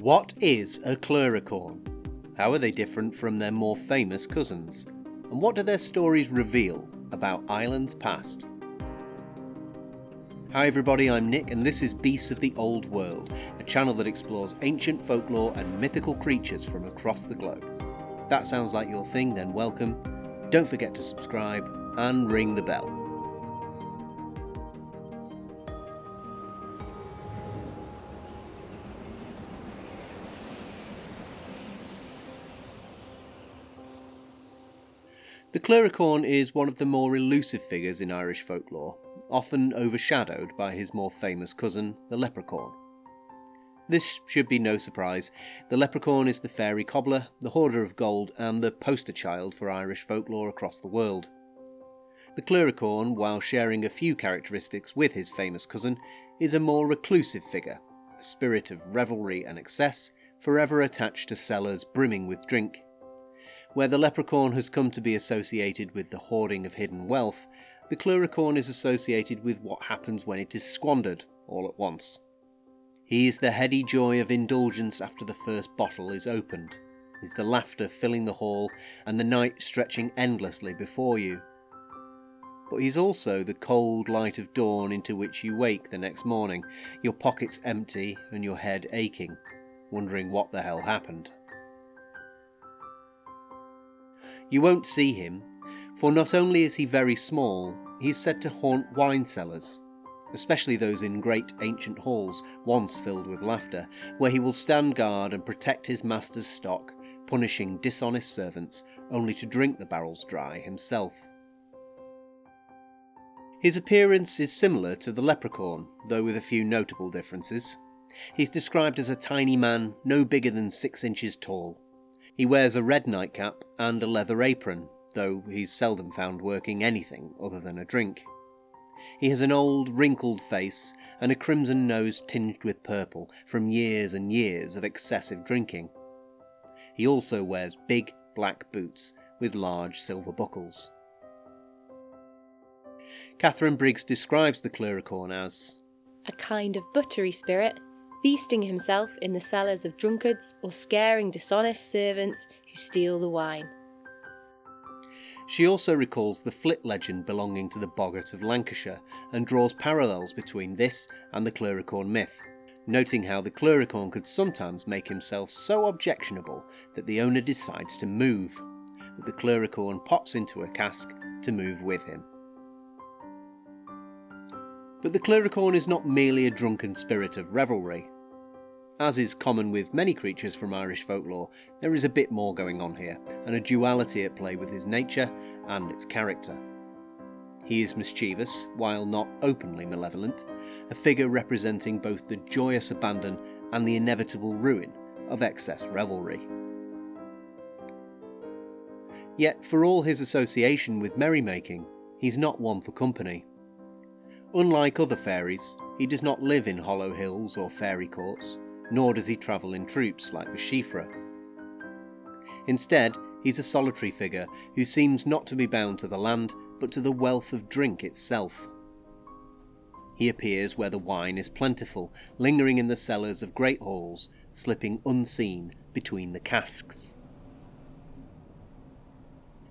What is a Clurichaun? How are they different from their more famous cousins? And what do their stories reveal about Ireland's past? Hi everybody, I'm Nick and this is Beasts of the Old World, a channel that explores ancient folklore and mythical creatures from across the globe. If that sounds like your thing, then welcome. Don't forget to subscribe and ring the bell. The Clurichaun is one of the more elusive figures in Irish folklore, often overshadowed by his more famous cousin, the Leprechaun. This should be no surprise. The Leprechaun is the fairy cobbler, the hoarder of gold, and the poster child for Irish folklore across the world. The Clurichaun, while sharing a few characteristics with his famous cousin, is a more reclusive figure, a spirit of revelry and excess, forever attached to cellars brimming with drink. Where the Leprechaun has come to be associated with the hoarding of hidden wealth, the Clurichaun is associated with what happens when it is squandered, all at once. He is the heady joy of indulgence after the first bottle is opened. He is the laughter filling the hall and the night stretching endlessly before you. But he's also the cold light of dawn into which you wake the next morning, your pockets empty and your head aching, wondering what the hell happened. You won't see him, for not only is he very small, he is said to haunt wine cellars, especially those in great ancient halls once filled with laughter, where he will stand guard and protect his master's stock, punishing dishonest servants only to drink the barrels dry himself. His appearance is similar to the Leprechaun, though with a few notable differences. He's described as a tiny man, no bigger than 6 inches tall. He wears a red nightcap and a leather apron, though he's seldom found working anything other than a drink. He has an old, wrinkled face and a crimson nose tinged with purple from years and years of excessive drinking. He also wears big, black boots with large silver buckles. Catherine Briggs describes the Clurichaun as a kind of buttery spirit, feasting himself in the cellars of drunkards or scaring dishonest servants who steal the wine. She also recalls the Flit legend belonging to the Boggart of Lancashire and draws parallels between this and the Clurichaun myth, noting how the Clurichaun could sometimes make himself so objectionable that the owner decides to move, but the Clurichaun pops into a cask to move with him. But the Clurichaun is not merely a drunken spirit of revelry. As is common with many creatures from Irish folklore, there is a bit more going on here, and a duality at play with his nature and its character. He is mischievous, while not openly malevolent, a figure representing both the joyous abandon and the inevitable ruin of excess revelry. Yet, for all his association with merrymaking, he's not one for company. Unlike other fairies, he does not live in hollow hills or fairy courts, nor does he travel in troops like the Shifra. Instead, he's a solitary figure who seems not to be bound to the land, but to the wealth of drink itself. He appears where the wine is plentiful, lingering in the cellars of great halls, slipping unseen between the casks.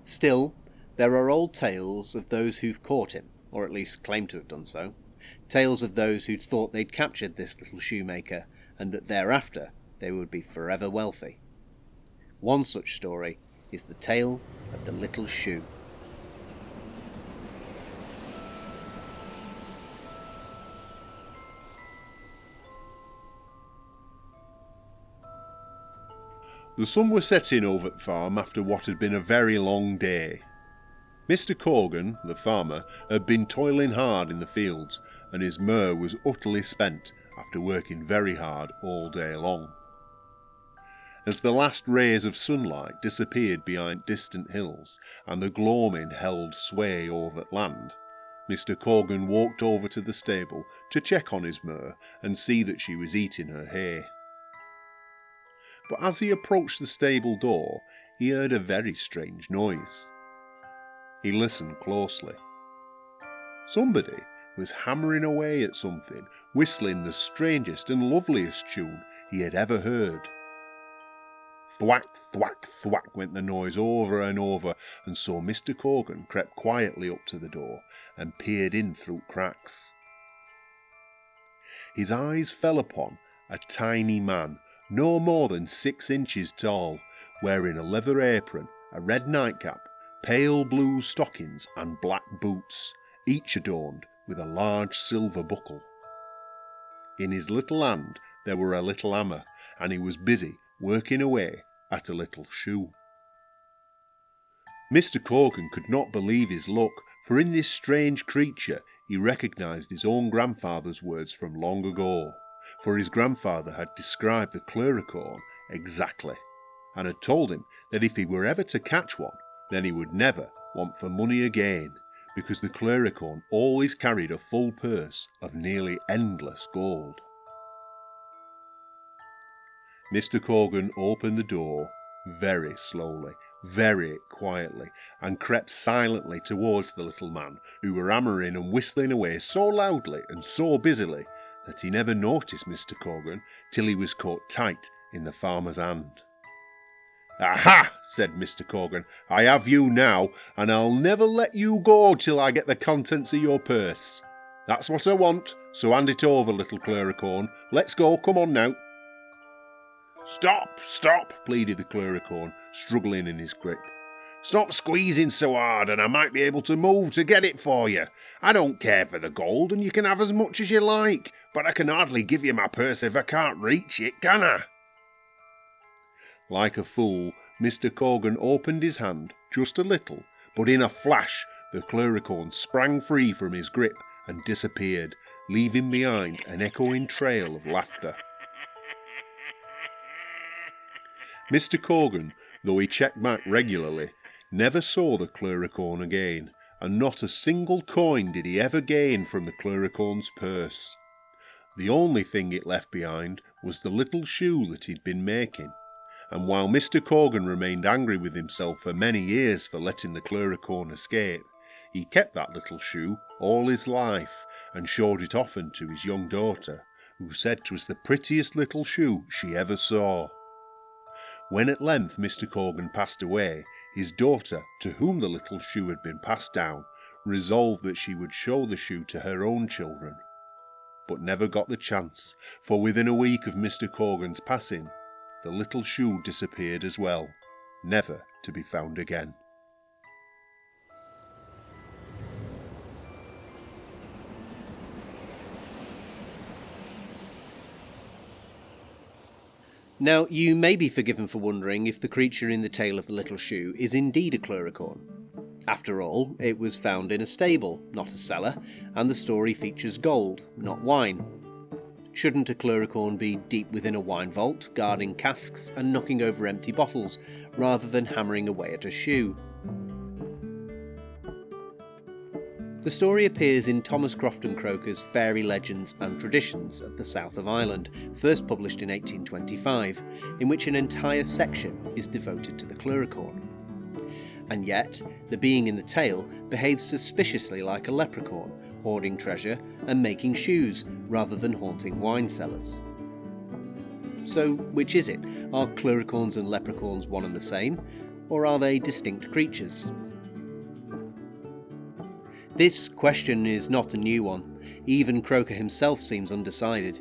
Still, there are old tales of those who've caught him, or at least claim to have done so, tales of those who'd thought they'd captured this little shoemaker, and that thereafter they would be forever wealthy. One such story is the tale of the little shoe. The sun was setting over the farm after what had been a very long day. Mr. Corgan, the farmer, had been toiling hard in the fields, and his mare was utterly spent after working very hard all day long. As the last rays of sunlight disappeared behind distant hills and the gloaming held sway over land, Mr. Corgan walked over to the stable to check on his mare and see that she was eating her hay. But as he approached the stable door, he heard a very strange noise. He listened closely. Somebody was hammering away at something, whistling the strangest and loveliest tune he had ever heard. Thwack, thwack, thwack went the noise over and over, and so Mr. Corgan crept quietly up to the door and peered in through cracks. His eyes fell upon a tiny man, no more than 6 inches tall, wearing a leather apron, a red nightcap, pale blue stockings and black boots, each adorned with a large silver buckle. In his little hand there were a little hammer, and he was busy working away at a little shoe. Mr. Corgan could not believe his luck, for in this strange creature he recognised his own grandfather's words from long ago, for his grandfather had described the Clurichaun exactly, and had told him that if he were ever to catch one, then he would never want for money again, because the Clurichaun always carried a full purse of nearly endless gold. Mr. Corgan opened the door very slowly, very quietly, and crept silently towards the little man, who were hammering and whistling away so loudly and so busily that he never noticed Mr. Corgan till he was caught tight in the farmer's hand. "Aha!" said Mr. Corgan, "I have you now, and I'll never let you go till I get the contents of your purse. That's what I want, so hand it over, little Clurichaun. Let's go, come on now." "Stop, stop," pleaded the Clurichaun, struggling in his grip. "Stop squeezing so hard, and I might be able to move to get it for you. I don't care for the gold, and you can have as much as you like, but I can hardly give you my purse if I can't reach it, can I?" Like a fool, Mr. Corgan opened his hand just a little, but in a flash the Clurichaun sprang free from his grip and disappeared, leaving behind an echoing trail of laughter. Mr. Corgan, though he checked back regularly, never saw the Clurichaun again, and not a single coin did he ever gain from the Clurichaun's purse. The only thing it left behind was the little shoe that he'd been making, and while Mr. Corgan remained angry with himself for many years for letting the Clurichaun escape, he kept that little shoe all his life, and showed it often to his young daughter, who said 'twas the prettiest little shoe she ever saw. When at length Mr. Corgan passed away, his daughter, to whom the little shoe had been passed down, resolved that she would show the shoe to her own children, but never got the chance, for within a week of Mr. Corgan's passing, the little shoe disappeared as well, never to be found again. Now, you may be forgiven for wondering if the creature in the tale of the little shoe is indeed a Clurichaun. After all, it was found in a stable, not a cellar, and the story features gold, not wine. Shouldn't a Clurichaun be deep within a wine vault, guarding casks and knocking over empty bottles, rather than hammering away at a shoe? The story appears in Thomas Crofton Croker's Fairy Legends and Traditions of the South of Ireland, first published in 1825, in which an entire section is devoted to the Clurichaun. And yet, the being in the tale behaves suspiciously like a leprechaun, hoarding treasure and making shoes, rather than haunting wine cellars. So, which is it? Are Clurichauns and leprechauns one and the same, or are they distinct creatures? This question is not a new one. Even Croker himself seems undecided.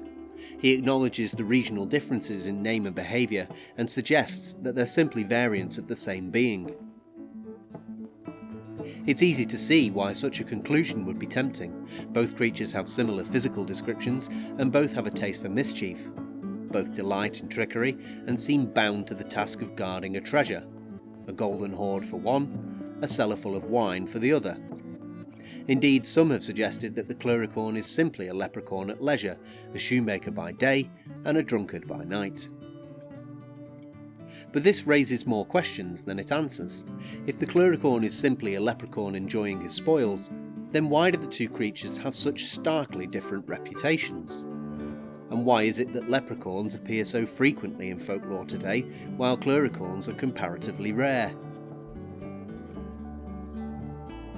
He acknowledges the regional differences in name and behaviour, and suggests that they're simply variants of the same being. It's easy to see why such a conclusion would be tempting. Both creatures have similar physical descriptions, and both have a taste for mischief. Both delight in trickery, and seem bound to the task of guarding a treasure. A golden hoard for one, a cellar full of wine for the other. Indeed, some have suggested that the Clurichaun is simply a leprechaun at leisure, a shoemaker by day and a drunkard by night. But this raises more questions than it answers. If the Clurichaun is simply a leprechaun enjoying his spoils, then why do the two creatures have such starkly different reputations? And why is it that leprechauns appear so frequently in folklore today, while Clurichauns are comparatively rare?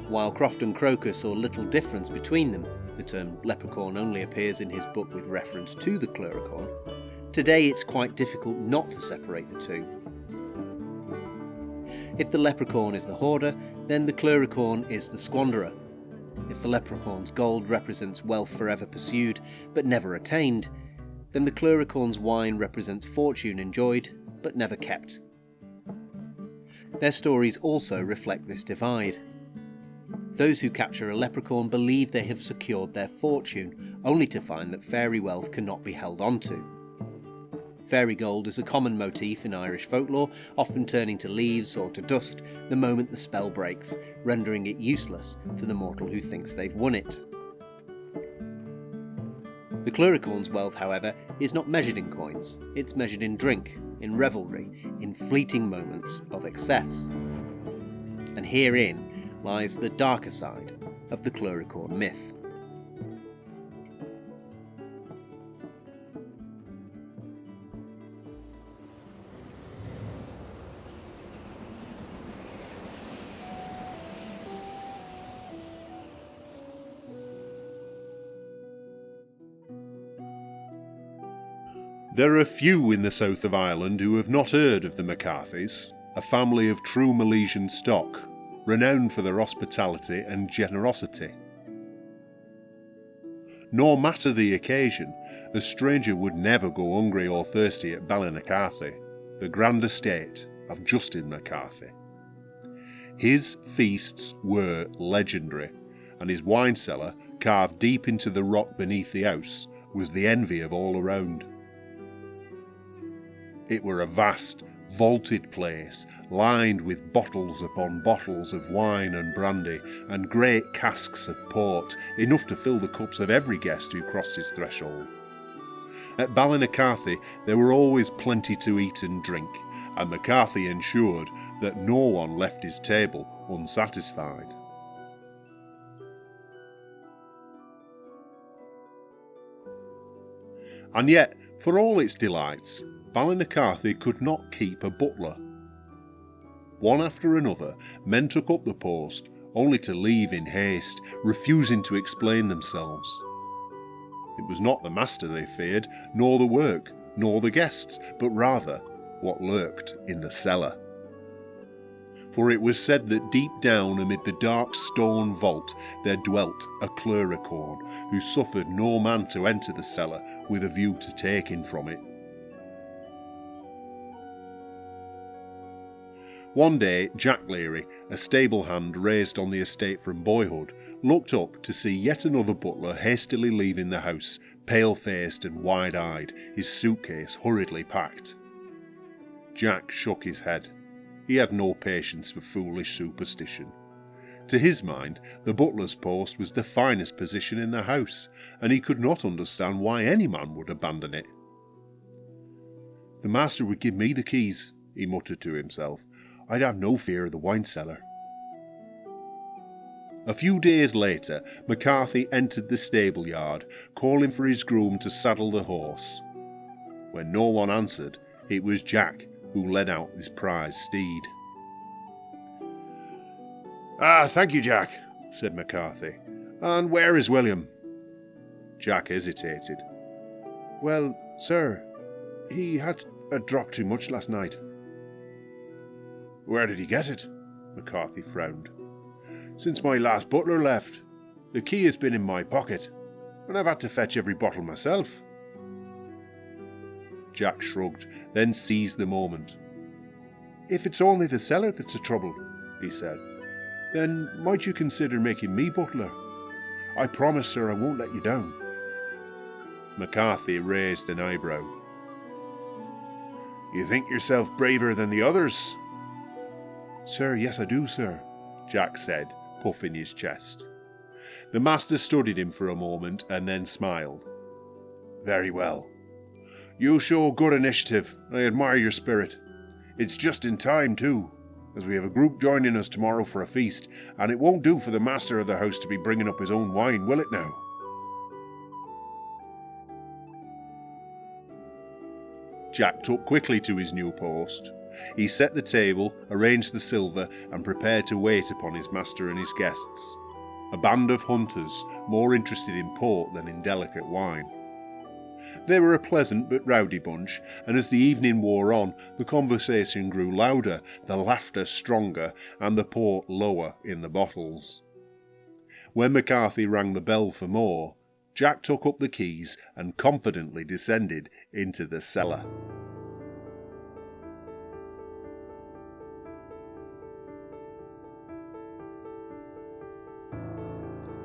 While Crofton Croker saw little difference between them, the term leprechaun only appears in his book with reference to the Clurichaun, Today it's quite difficult not to separate the two. If the leprechaun is the hoarder, then the Clurichaun is the squanderer. If the leprechaun's gold represents wealth forever pursued but never attained, then the Clurichaun's wine represents fortune enjoyed but never kept. Their stories also reflect this divide. Those who capture a leprechaun believe they have secured their fortune, only to find that fairy wealth cannot be held onto. Fairy gold is a common motif in Irish folklore, often turning to leaves or to dust the moment the spell breaks, rendering it useless to the mortal who thinks they've won it. The Clurichaun's wealth, however, is not measured in coins, it's measured in drink, in revelry, in fleeting moments of excess. And herein lies the darker side of the Clurichaun myth. There are few in the south of Ireland who have not heard of the McCarthys, a family of true Milesian stock, renowned for their hospitality and generosity. No matter the occasion, a stranger would never go hungry or thirsty at Ballinaccarthy, the grand estate of Justin McCarthy. His feasts were legendary, and his wine cellar, carved deep into the rock beneath the house, was the envy of all around. It were a vast, vaulted place, lined with bottles upon bottles of wine and brandy, and great casks of port, enough to fill the cups of every guest who crossed his threshold. At Ballinaccarthy there were always plenty to eat and drink, and McCarthy ensured that no one left his table unsatisfied. And yet, for all its delights, Ballinaccarthy could not keep a butler. One after another, men took up the post, only to leave in haste, refusing to explain themselves. It was not the master they feared, nor the work, nor the guests, but rather what lurked in the cellar. For it was said that deep down amid the dark stone vault there dwelt a Clurichaun, who suffered no man to enter the cellar with a view to taking from it. One day, Jack Leary, a stable hand raised on the estate from boyhood, looked up to see yet another butler hastily leaving the house, pale-faced and wide-eyed, his suitcase hurriedly packed. Jack shook his head. He had no patience for foolish superstition. To his mind, the butler's post was the finest position in the house, and he could not understand why any man would abandon it. "The master would give me the keys," he muttered to himself. "I'd have no fear of the wine cellar." A few days later, McCarthy entered the stable yard, calling for his groom to saddle the horse. When no one answered, it was Jack who led out his prized steed. Thank you, Jack," said McCarthy. "And where is William?" Jack hesitated. "Well, sir, he had a drop too much last night." "Where did he get it?" McCarthy frowned. "Since my last butler left. The key has been in my pocket, and I've had to fetch every bottle myself." Jack shrugged, then seized the moment. "If it's only the cellar that's a trouble," he said, "then might you consider making me butler? I promise, sir, I won't let you down." McCarthy raised an eyebrow. "You think yourself braver than the others?" "Sir, yes I do, sir," Jack said, puffing his chest. The master studied him for a moment and then smiled. "Very well. You show good initiative. I admire your spirit. It's just in time, too, as we have a group joining us tomorrow for a feast, and it won't do for the master of the house to be bringing up his own wine, will it now?" Jack took quickly to his new post. He set the table, arranged the silver, and prepared to wait upon his master and his guests, a band of hunters more interested in port than in delicate wine. They were a pleasant but rowdy bunch, and as the evening wore on, the conversation grew louder, the laughter stronger, and the port lower in the bottles. When McCarthy rang the bell for more, Jack took up the keys and confidently descended into the cellar.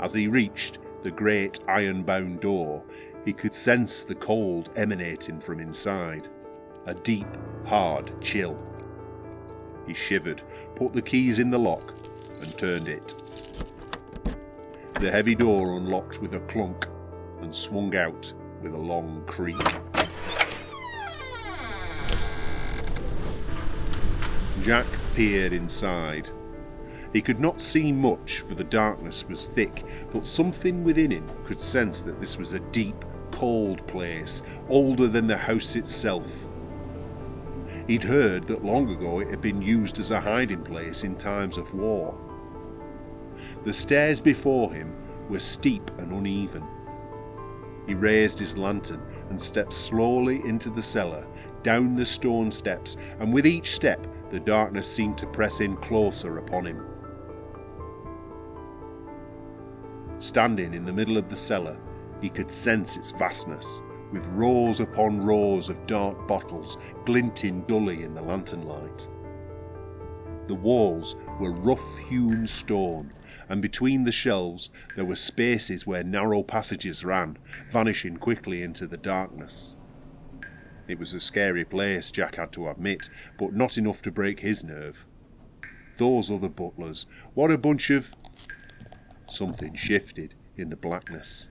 As he reached the great iron-bound door, he could sense the cold emanating from inside, a deep, hard chill. He shivered, put the keys in the lock, and turned it. The heavy door unlocked with a clunk and swung out with a long creak. Jack peered inside. He could not see much, for the darkness was thick, but something within him could sense that this was a deep, cold place, older than the house itself. He'd heard that long ago it had been used as a hiding place in times of war. The stairs before him were steep and uneven. He raised his lantern and stepped slowly into the cellar, down the stone steps, and with each step the darkness seemed to press in closer upon him. Standing in the middle of the cellar, he could sense its vastness, with rows upon rows of dark bottles glinting dully in the lantern light. The walls were rough-hewn stone, and between the shelves there were spaces where narrow passages ran, vanishing quickly into the darkness. It was a scary place, Jack had to admit, but not enough to break his nerve. Those other butlers, what a bunch of... Something shifted in the blackness.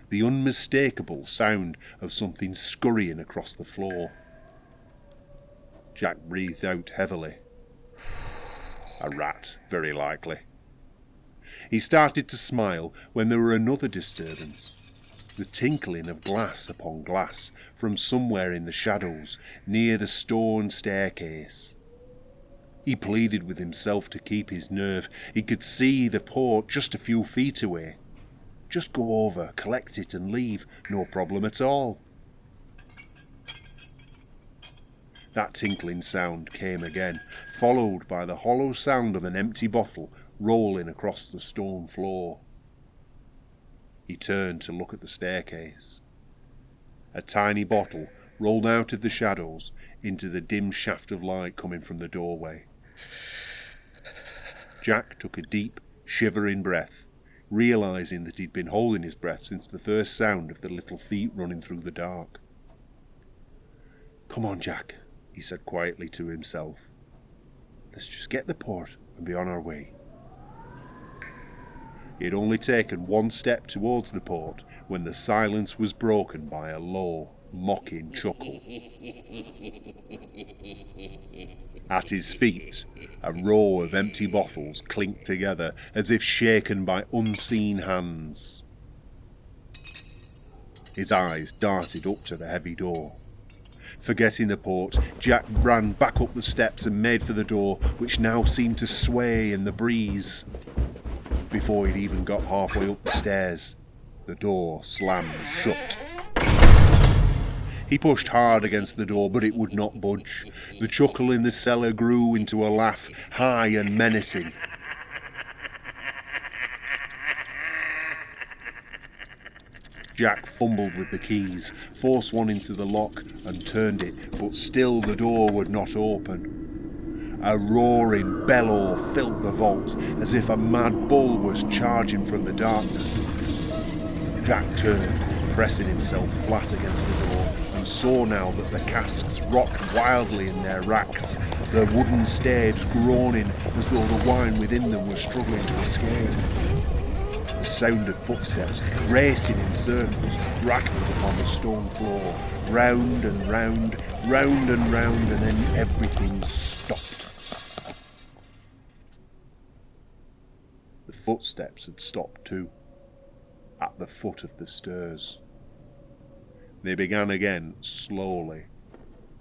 The unmistakable sound of something scurrying across the floor. Jack breathed out heavily. A rat, very likely. He started to smile when there were another disturbance. The tinkling of glass upon glass from somewhere in the shadows near the stone staircase. He pleaded with himself to keep his nerve. He could see the port just a few feet away. Just go over, collect it and leave. No problem at all. That tinkling sound came again, followed by the hollow sound of an empty bottle rolling across the stone floor. He turned to look at the staircase. A tiny bottle rolled out of the shadows into the dim shaft of light coming from the doorway. Jack took a deep, shivering breath, realising that he'd been holding his breath since the first sound of the little feet running through the dark. "Come on, Jack," he said quietly to himself. "Let's just get the port and be on our way." He had only taken one step towards the port when the silence was broken by a low, mocking chuckle. At his feet, a row of empty bottles clinked together as if shaken by unseen hands. His eyes darted up to the heavy door. Forgetting the port, Jack ran back up the steps and made for the door, which now seemed to sway in the breeze. Before he'd even got halfway up the stairs, the door slammed shut. He pushed hard against the door, but it would not budge. The chuckle in the cellar grew into a laugh, high and menacing. Jack fumbled with the keys, forced one into the lock and turned it, but still the door would not open. A roaring bellow filled the vault, as if a mad bull was charging from the darkness. Jack turned, pressing himself flat against the door, and saw now that the casks rocked wildly in their racks, their wooden staves groaning as though the wine within them was struggling to escape. The sound of footsteps, racing in circles, rattled upon the stone floor, round and round, round and round, and then everything stopped. The footsteps had stopped too, at the foot of the stairs. They began again slowly,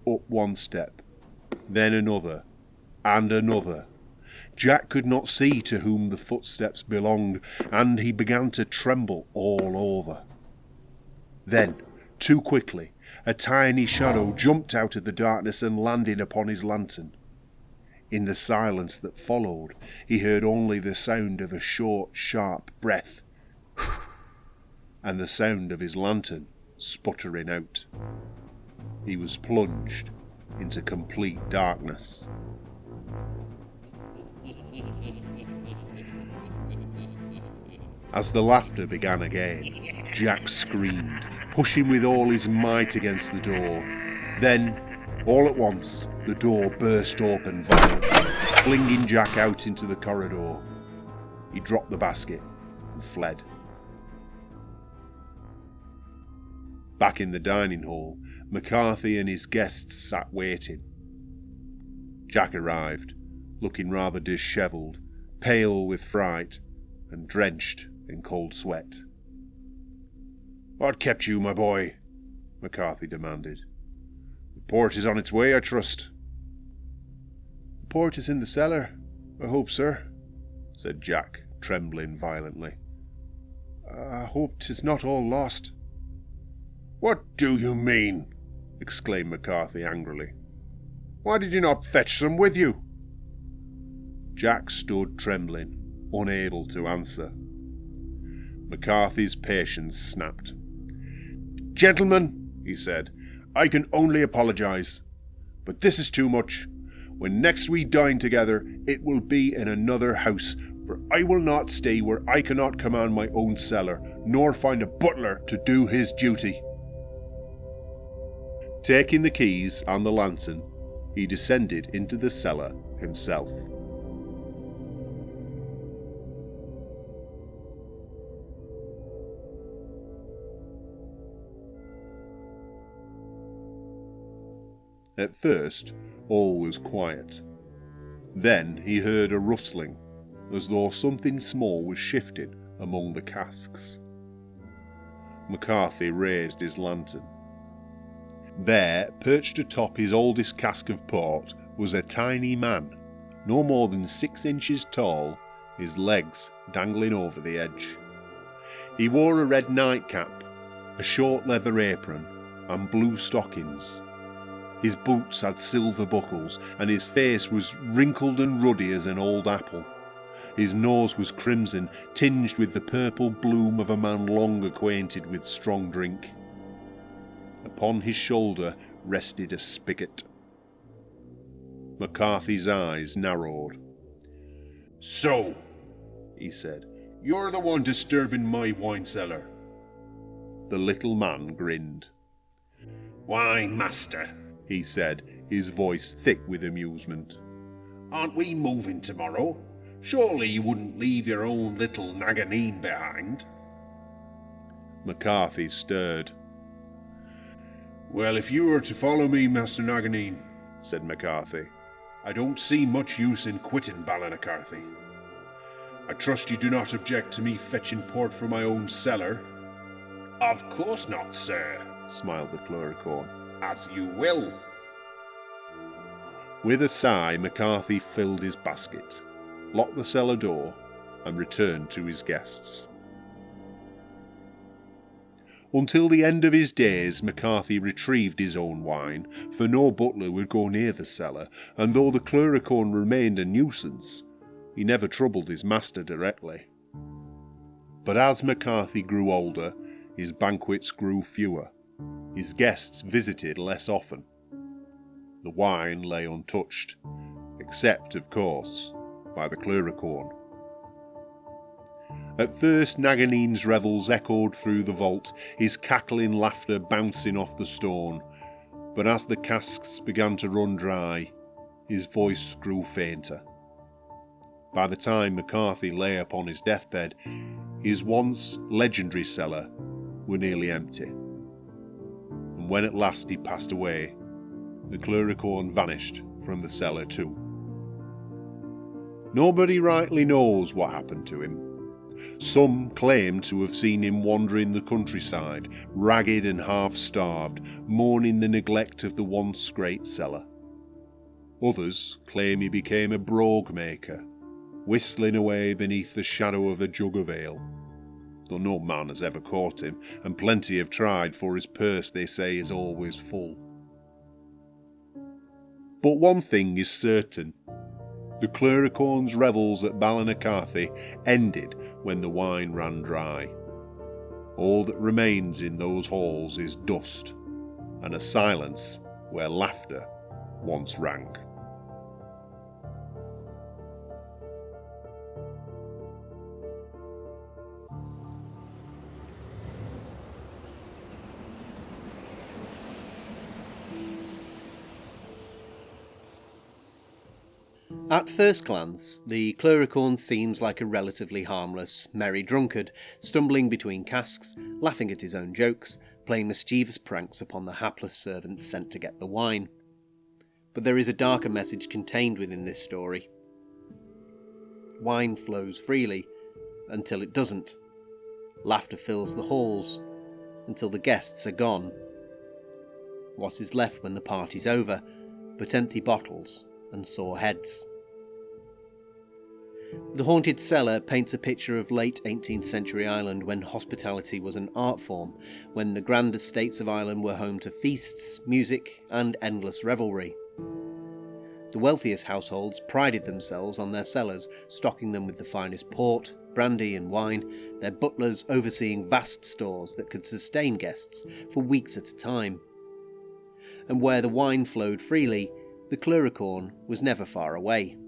up one step, then another, and another. Jack could not see to whom the footsteps belonged, and he began to tremble all over. Then too quickly, a tiny shadow jumped out of the darkness and landed upon his lantern. In the silence that followed, he heard only the sound of a short, sharp breath, and the sound of his lantern sputtering out. He was plunged into complete darkness. As the laughter began again, Jack screamed, pushing with all his might against the door. Then, all at once, the door burst open violently, flinging Jack out into the corridor. He dropped the basket and fled. Back in the dining hall, McCarthy and his guests sat waiting. Jack arrived, looking rather dishevelled, pale with fright, and drenched in cold sweat. "What kept you, my boy?" McCarthy demanded. "The port is on its way, I trust." "The port is in the cellar, I hope, sir," said Jack, trembling violently. "I hope 'tis not all lost." "What do you mean?" exclaimed McCarthy angrily. "Why did you not fetch some with you?" Jack stood trembling, unable to answer. McCarthy's patience snapped. "Gentlemen," he said, "I can only apologise, but this is too much. When next we dine together, it will be in another house, for I will not stay where I cannot command my own cellar, nor find a butler to do his duty." Taking the keys and the lantern, he descended into the cellar himself. At first, all was quiet. Then he heard a rustling, as though something small was shifted among the casks. McCarthy raised his lantern. There, perched atop his oldest cask of port, was a tiny man, no more than 6 inches tall, his legs dangling over the edge. He wore a red nightcap, a short leather apron, and blue stockings. His boots had silver buckles, and his face was wrinkled and ruddy as an old apple. His nose was crimson, tinged with the purple bloom of a man long acquainted with strong drink. Upon his shoulder rested a spigot. McCarthy's eyes narrowed. "So," he said, "you're the one disturbing my wine cellar." The little man grinned. "Why, master," he said, his voice thick with amusement, "aren't we moving tomorrow? Surely you wouldn't leave your own little Naganine behind?" McCarthy stirred. "Well, if you were to follow me, Master Naganine," said McCarthy, "I don't see much use in quitting Ballynacarthy. I trust you do not object to me fetching port for my own cellar?" "Of course not, sir," smiled the Clurichaun. "As you will." With a sigh, McCarthy filled his basket, locked the cellar door, and returned to his guests. Until the end of his days, McCarthy retrieved his own wine, for no butler would go near the cellar, and though the Clurichaun remained a nuisance, he never troubled his master directly. But as McCarthy grew older, his banquets grew fewer. His guests visited less often. The wine lay untouched, except, of course, by the Clurichaun. At first Naganine's revels echoed through the vault, his cackling laughter bouncing off the stone, but as the casks began to run dry, his voice grew fainter. By the time McCarthy lay upon his deathbed, his once legendary cellar were nearly empty. And when at last he passed away, the Clurichaun vanished from the cellar too. Nobody rightly knows what happened to him. Some claim to have seen him wandering the countryside, ragged and half-starved, mourning the neglect of the once great cellar. Others claim he became a brogue maker, whistling away beneath the shadow of a jug of ale. though no man has ever caught him, and plenty have tried, for his purse, they say, is always full. But one thing is certain. The Clurichaun's revels at Ballinacathy ended when the wine ran dry. All that remains in those halls is dust, and a silence where laughter once rang. At first glance, the Clurichaun seems like a relatively harmless, merry drunkard, stumbling between casks, laughing at his own jokes, playing mischievous pranks upon the hapless servants sent to get the wine. But there is a darker message contained within this story. Wine flows freely, until it doesn't. Laughter fills the halls, until the guests are gone. What is left when the party's over but empty bottles and sore heads? The Haunted Cellar paints a picture of late 18th century Ireland, when hospitality was an art form, when the grand estates of Ireland were home to feasts, music and endless revelry. The wealthiest households prided themselves on their cellars, stocking them with the finest port, brandy and wine, their butlers overseeing vast stores that could sustain guests for weeks at a time. And where the wine flowed freely, the Clurichaun was never far away.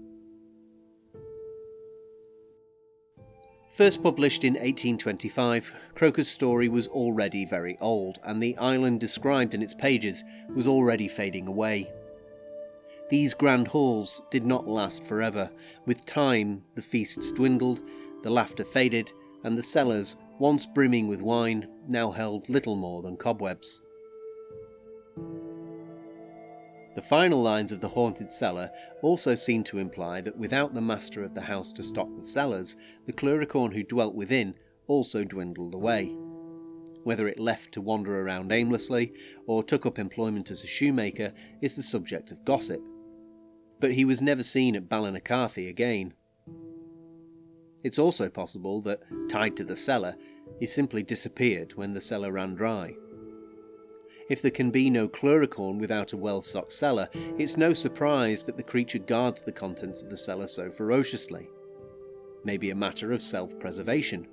First published in 1825, Croker's story was already very old, and the island described in its pages was already fading away. These grand halls did not last forever. With time, the feasts dwindled, the laughter faded, and the cellars, once brimming with wine, now held little more than cobwebs. The final lines of the Haunted Cellar also seem to imply that without the master of the house to stock the cellars, the Clurichaun who dwelt within also dwindled away. Whether it left to wander around aimlessly, or took up employment as a shoemaker, is the subject of gossip. But he was never seen at Ballinacathy again. It's also possible that, tied to the cellar, he simply disappeared when the cellar ran dry. If there can be no Clurichaun without a well-stocked cellar, it's no surprise that the creature guards the contents of the cellar so ferociously. Maybe a matter of self-preservation.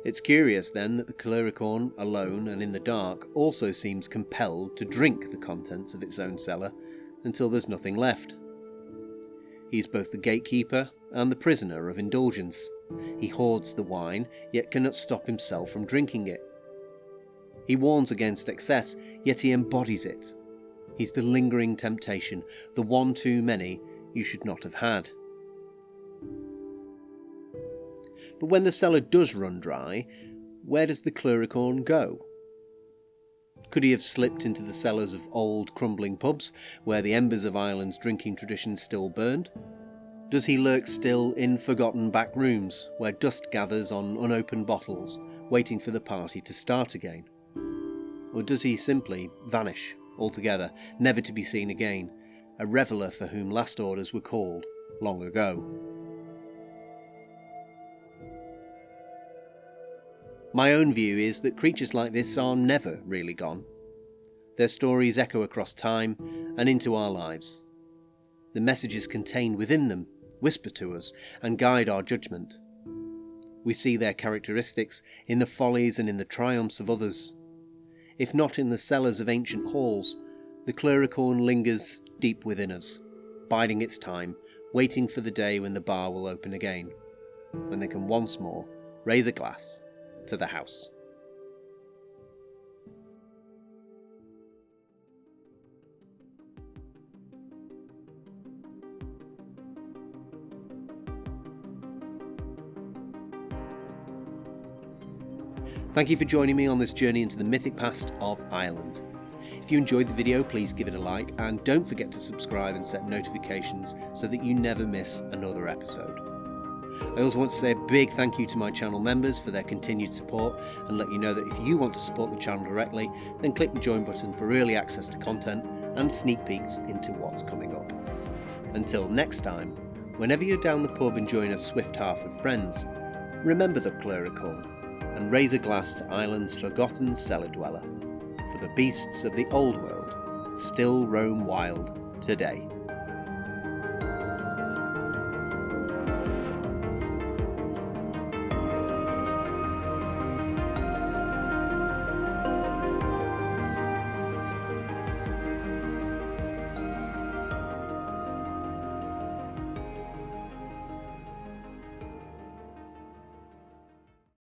It's curious then that the Clurichaun, alone and in the dark, also seems compelled to drink the contents of its own cellar until there's nothing left. He's both the gatekeeper and the prisoner of indulgence. He hoards the wine, yet cannot stop himself from drinking it. He warns against excess, yet he embodies it. He's the lingering temptation, the one too many you should not have had. But when the cellar does run dry, where does the Clurichaun go? Could he have slipped into the cellars of old crumbling pubs, where the embers of Ireland's drinking traditions still burned? Does he lurk still in forgotten back rooms, where dust gathers on unopened bottles, waiting for the party to start again? Or does he simply vanish altogether, never to be seen again, a reveller for whom last orders were called long ago? My own view is that creatures like this are never really gone. Their stories echo across time and into our lives. The messages contained within them whisper to us and guide our judgment. We see their characteristics in the follies and in the triumphs of others. If not in the cellars of ancient halls, the Clurichaun lingers deep within us, biding its time, waiting for the day when the bar will open again, when they can once more raise a glass to the house. Thank you for joining me on this journey into the mythic past of Ireland. If you enjoyed the video, please give it a like, and don't forget to subscribe and set notifications so that you never miss another episode. I also want to say a big thank you to my channel members for their continued support, and let you know that if you want to support the channel directly, then click the join button for early access to content and sneak peeks into what's coming up. Until next time, whenever you're down the pub enjoying a swift half with friends, remember the Clurichaun. and raise a glass to Ireland's forgotten cellar dweller, for the beasts of the old world still roam wild today.